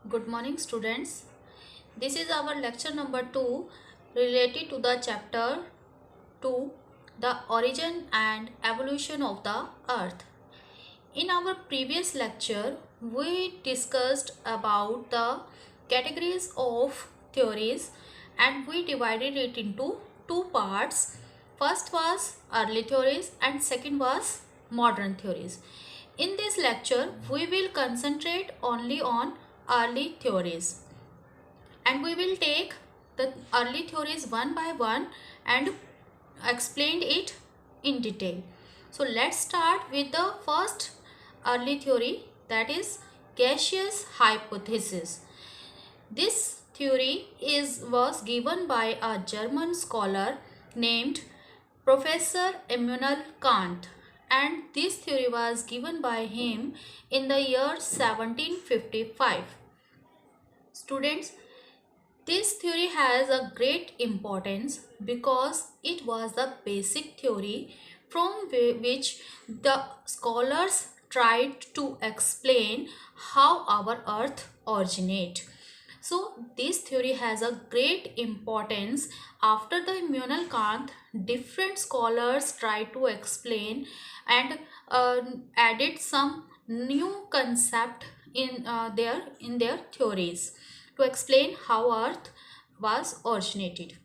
Good morning, students. This is our lecture number 2 related to the chapter 2, the origin and evolution of the earth. In our previous lecture, we discussed about the categories of theories and we divided it into two parts. First was early theories and second was modern theories. In this lecture, we will concentrate only on early theories and we will take the early theories one by one and explain it in detail. So let's start with the first early theory, that is gaseous hypothesis. This theory was given by a German scholar named Professor Immanuel Kant, and this theory was given by him in the year 1755. Students, this theory has a great importance because it was the basic theory from which the scholars tried to explain how our earth originates. So this theory has a great importance. After the Immanuel Kant, different scholars tried to explain and added some new concept in their theories to explain how earth was originated.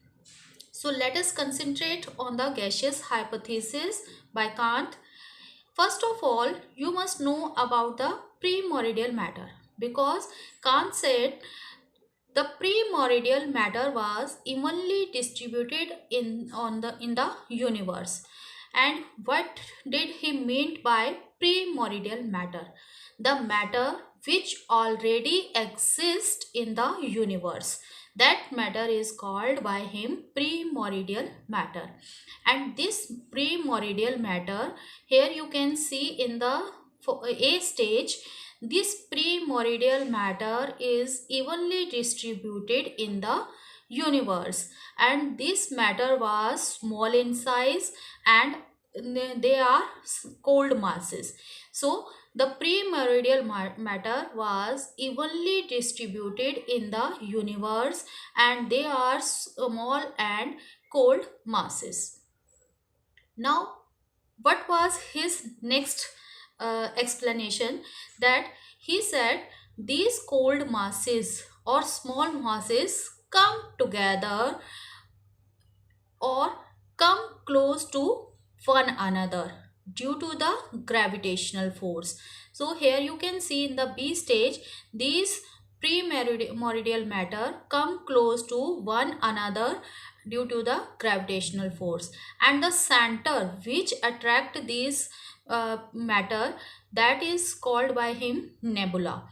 So let us concentrate on the gaseous hypothesis by Kant. First of all, you must know about the primordial matter because Kant said the primordial matter was evenly distributed in the universe. And what did he mean by primordial matter? The matter which already exists in the universe. That matter is called by him primordial matter. And this primordial matter, here you can see in the A stage, this primordial matter is evenly distributed in the universe, and this matter was small in size and they are cold masses. So the primordial matter was evenly distributed in the universe and they are small and cold masses. Now, what was his next explanation? That he said these cold masses or small masses come together or come close to one another due to the gravitational force. So here you can see in the B stage, these primordial matter come close to one another due to the gravitational force, and the center which attract these matter, that is called by him nebula,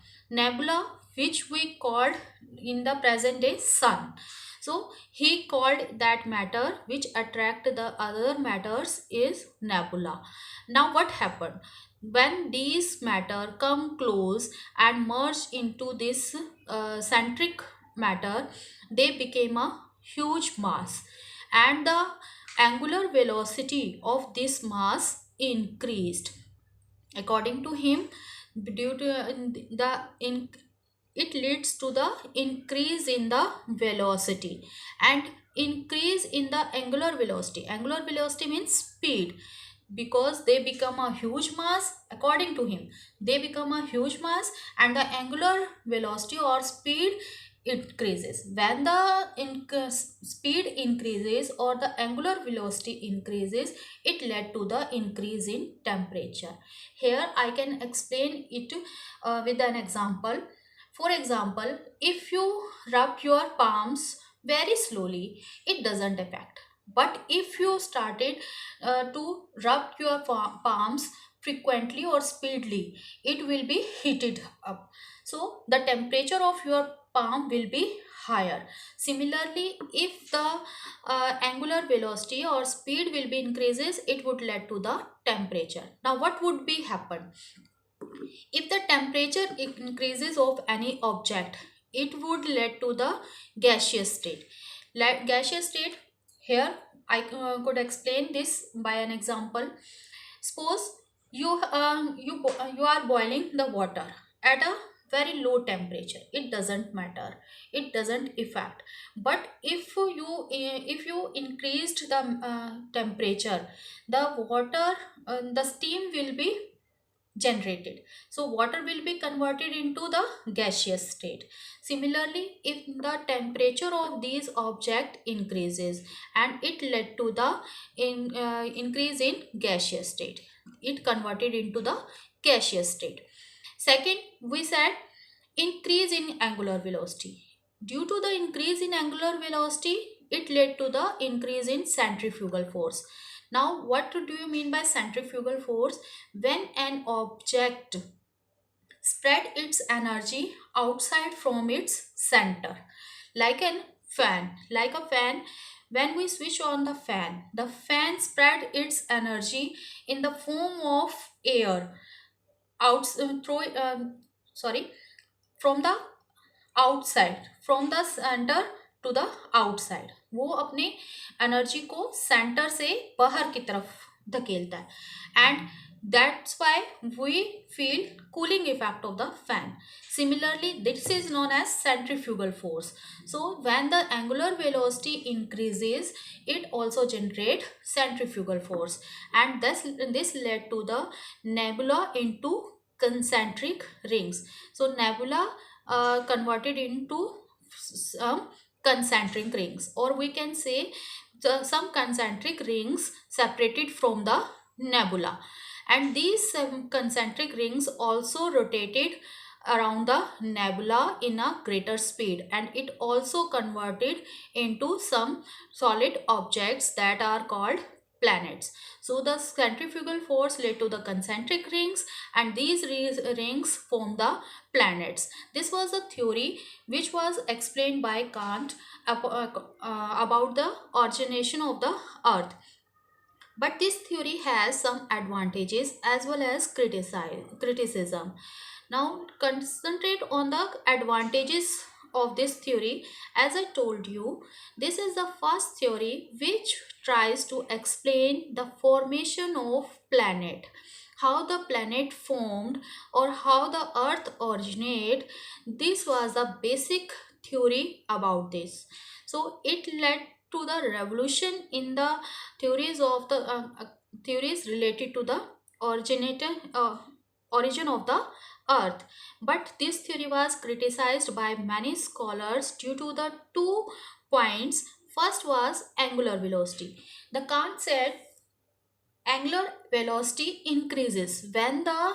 which we called in the present day sun. So he called that matter which attract the other matters is nebula. Now what happened? When these matter come close and merge into this centric matter, they became a huge mass, and the angular velocity of this mass increased. According to him, due to it leads to the increase in the velocity and increase in the angular velocity. Angular velocity means speed, because they become a huge mass. According to him, they become a huge mass and the angular velocity or speed increases. When the speed increases or the angular velocity increases, it led to the increase in temperature. Here I can explain it with an example. For example, if you rub your palms very slowly, it doesn't affect. But if you started to rub your palms frequently or speedily, it will be heated up. So the temperature of your palm will be higher. Similarly, if the angular velocity or speed will be increases, it would lead to the temperature. Now what would be happen? If the temperature increases of any object, it would lead to the gaseous state. Gaseous state, here I could explain this by an example. Suppose you are boiling the water at a very low temperature, it doesn't matter, it doesn't affect. But if you increased the temperature, the water, the steam will be generated, so water will be converted into the gaseous state. Similarly, if the temperature of these object increases and it led to the increase in gaseous state, it converted into the gaseous state. Second, we said increase in angular velocity. Due to the increase in angular velocity, it led to the increase in centrifugal force. Now, what do you mean by centrifugal force? When an object spread its energy outside from its center, like a fan. When we switch on the fan spread its energy in the form of air out through sorry from the outside, from the centre to the outside, वो अपने energy को centre से बाहर की तरफ धकेलता है, and that's why we feel cooling effect of the fan. Similarly, this is known as centrifugal force. So when the angular velocity increases, it also generates centrifugal force, and this led to the nebula into concentric rings. So nebula converted into some concentric rings, or we can say some concentric rings separated from the nebula, and these concentric rings also rotated around the nebula in a greater speed, and it also converted into some solid objects that are called planets. So the centrifugal force led to the concentric rings, and these rings form the planets. This was a theory which was explained by Kant about the origination of the earth. But this theory has some advantages as well as criticism. Now concentrate on the advantages of this theory. As I told you, this is the first theory which tries to explain the formation of planet, how the planet formed or how the earth originated. This was the basic theory about this. So it led to the revolution in the theories of the theories related to the origin of the earth. But this theory was criticized by many scholars due to the 2 points. First was angular velocity. The Kant said angular velocity increases when the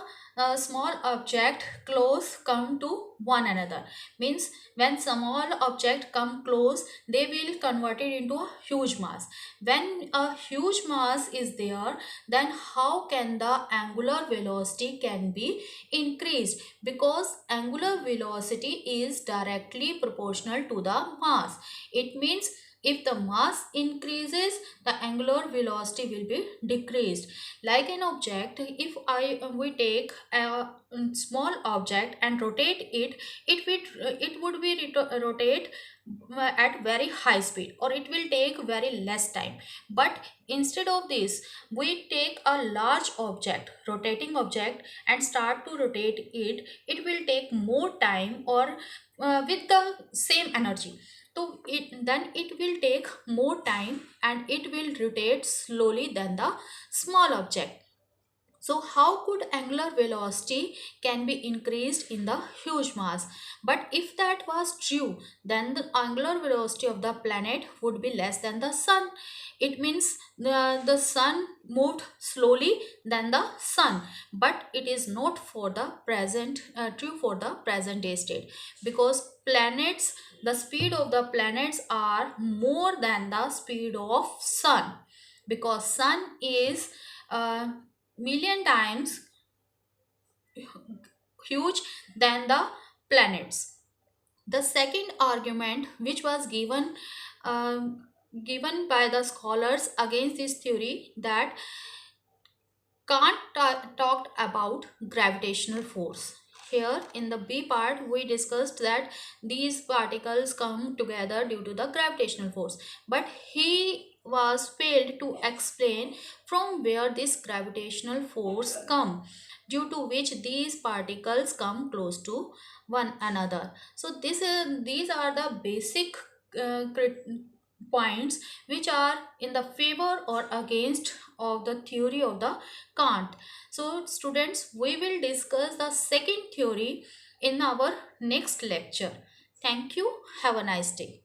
small object close come to one another. Means when small object come close, they will convert it into a huge mass. When a huge mass is there, then how can the angular velocity can be increased? Because angular velocity is directly proportional to the mass. It means if the mass increases, the angular velocity will be decreased. Like an object, if we take a small object and rotate it, it would be rotate at very high speed, or it will take very less time. But instead of this, we take a large object, rotating object, and start to rotate it. It will take more time, or with the same energy. So then it will take more time and it will rotate slowly than the small object. So how could angular velocity can be increased in the huge mass? But if that was true, then the angular velocity of the planet would be less than the sun. It means the sun moved slowly than the sun. But it is not for the present true for the present day state, because planets, the speed of the planets are more than the speed of sun, because sun is million times huge than the planets. The second argument which was given by the scholars against this theory, that Kant talked about gravitational force. Here in the B part, we discussed that these particles come together due to the gravitational force. But he was failed to explain from where this gravitational force come, due to which these particles come close to one another. So these are the basic points which are in the favor or against of the theory of the Kant. So students, we will discuss the second theory in our next lecture. Thank you. Have a nice day.